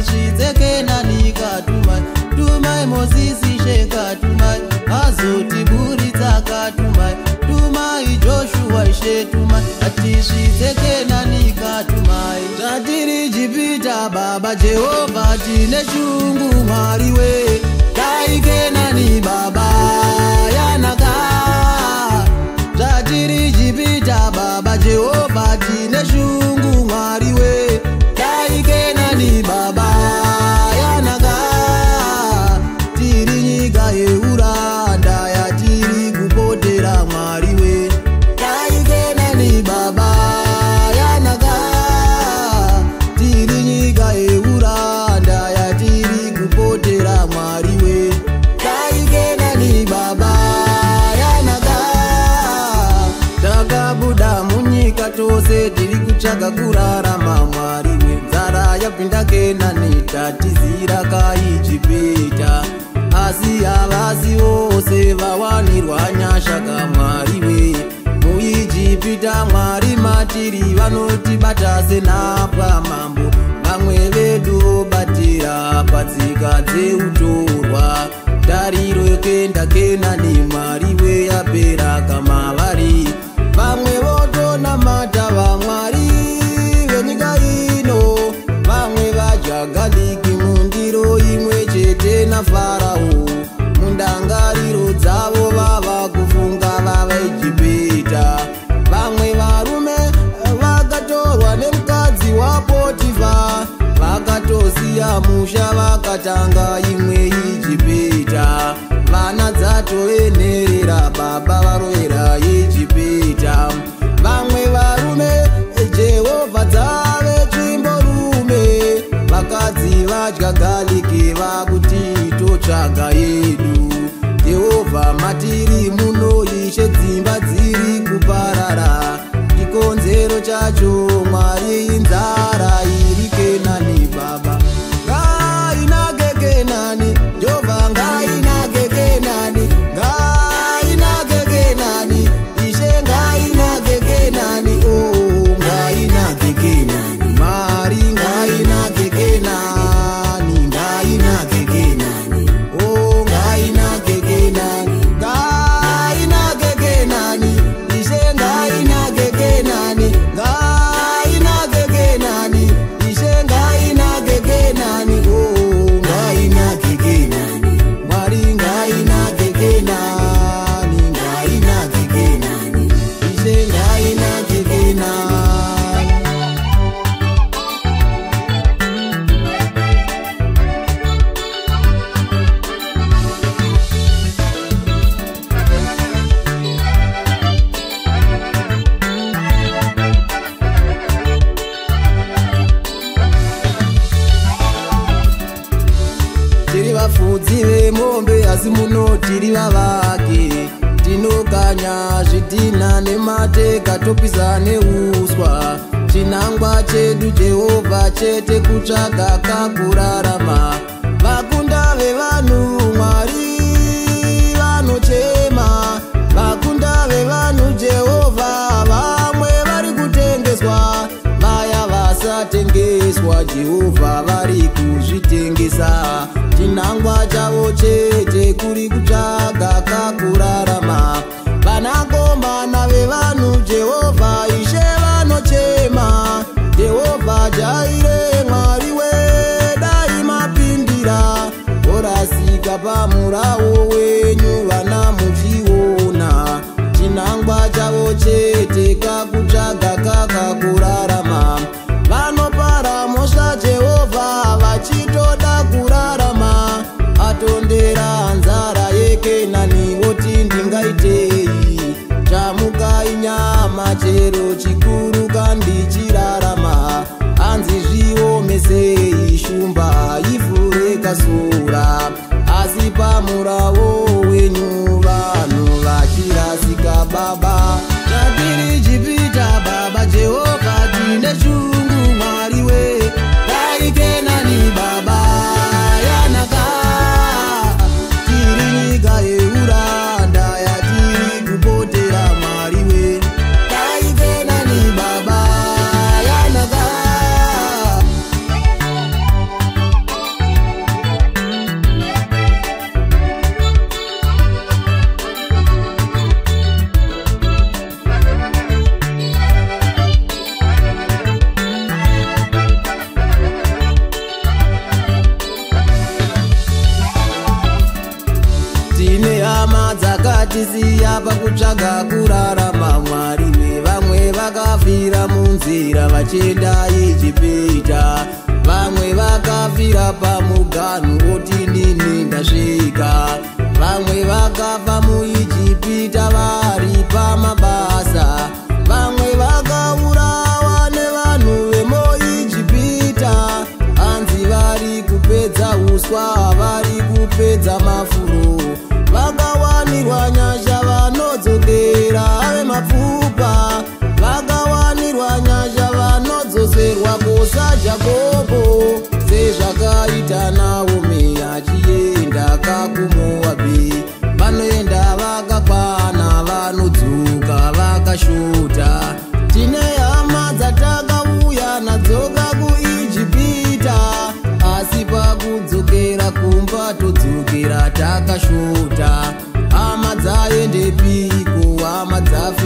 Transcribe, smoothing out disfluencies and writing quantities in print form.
tisvitse Kenani katumai, tumai Mozisi sheka tumai, azotiburitsa katumai, tumai Joshua ishe tumai, tisvitse Kenani katumai. Tatiri Jipita Baba Jehova tine shungu Mwari we, dai Kenani Baba yanaka. Tatiri Jipita Baba Jehova tine shungu Mwari we, dai Kenani Baba yanaka. Tiri nyika yeuranda yatiri kupotera Mwari we, dai Kenani Baba yanaka. Tiri nyika yeuranda yatiri kupotera Mwari we, dai Kenani Baba yanaka. Takabuda munyika tose tiri kutsvaga kurarama Mwari we, nzara yapinda Kenani tatizira kaIjipita, asi havasi vose vawanirwa nyasha kaMwari we. MuIjipita Mwari matiri vanotibata senapa mambo, vamwe vedu vobatira patsika dzeutorwa. Tariro yekuenda Kenani Mwari we yapera kamavari, vamwe votonamata vaMwari venyika ino, vamwe vadya galiki mundiro imwe chete naFarao. Mundangariro dzavo vava kufunga vavaIjipita, vamwe varume vakatorwa nemukadzi waPotifa, vakatosiya musha vakatanga imwe Ijipita. Vana dzatovenherera baba varovera Ijipita, vamwe varume Jehovha dzave tsvimborume, vakadzi vadya galiki vakuti totsvaga yedu. Jehovha matiri muno Ishe dzimba dziri kuparara, chikonzero chacho Mwari inzara iri Kenani Baba. Ngainake Kenani Jehovha, ngainake Kenani, ngainake Kenani Ishe, ngainake Kenani, oh ngainake Kenani Mwari, ngainake Kenani, ngainake Kenani, oh ngainake Kenani, ngainake Kenani Ishe, ngainake Kenani, ngainake Kenani Ishe, ngainake Kenani, oh ngainake Kenani Mwari, ngainake Kenani, ngainake Kenani Ishe, ngainake Kenani. Tiri vafudzi vemombe asi muno tiri vavake, tinokanya zvidhina nemateka topisa neuswa. Chinangwa chedu Jehovha chete kutsvaga kakurarama, vakunda vevanhu Mwari vanochema, vakunda vevanhu Jehovha vamwe vari kutengeswa, vaya vasatengeswa Jehovha vari kuzvitengesa. Chinangwa chavo chete kuri kutsvaga kakurarama, vanakomana vevanhu Jehovha Ishe vanochema. Jehovha Jaire Mwari we, dai mapindira, vorasika pamurawo wenyu vana muchiona. Chinangwa chavo chete kakutsvaga kakakurarama, vanopara mhosva Jehovha vachitoda kurarama. Atondera nzara yeKenani voti ndingaitei, chamukai nyama chero chikuru kandichirarama. Hanzi zviomesei shumba ivhure kasura, asi pamurawo wenyu vanhu vachirasika Baba. Tatiri Jipita Baba Jehova tine shungu Mwari we, dai Kenani Baba yanaka. Tiri nyika yeuranda yatiri kupotera Mwari we, dai Kenani vakatisiya pakutsvaga kurarama Mwari vamwe vakafira munzira vachienda Ijipita, vamwe vakafira pamuganhu oti nini ndasvika, vamwe vakafa muIjipita vari pamabasa, vamwe vakaurawa nevanhu vemuIjipita, hanzi vari kupedza uswa, vari kupedza mafuro, vakawanirwa nyasha vanodzokera vemapfupa, vakawanirwa nyasha vanodzoserwa kosa Jakobo, sezvakaita Naomi achienda kakuMoabhi, vanoenda vakakwana vanodzoka vakashota. Tine hama dzatakauya nadzoka kuIjipita, asi pakudzokera kumba todzokera takashota. Hama dzaendepiko? Hama dzafe